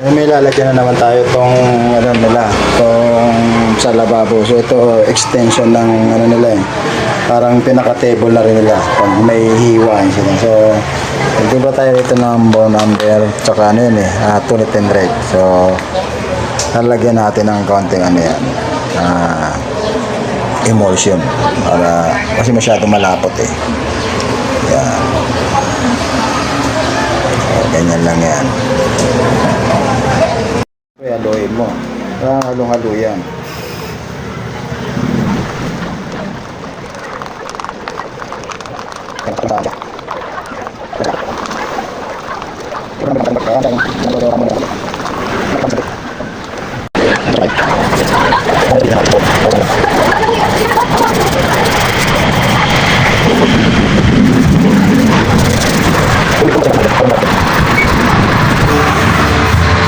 May lalagyan na naman tayo tong ano nila, tong sa lababo. So ito extension ng ano nila eh. Parang pinaka-table na rin nila pag may hiwa sila. So di ba tayo dito ng bone number tsaka ano yun eh, tunit and red. So lalagyan natin ng konting ano yan, emulsion para kasi masyado malapot eh. Yan. So, ganyan lang yan. Haluin mo. Halong-halo yan.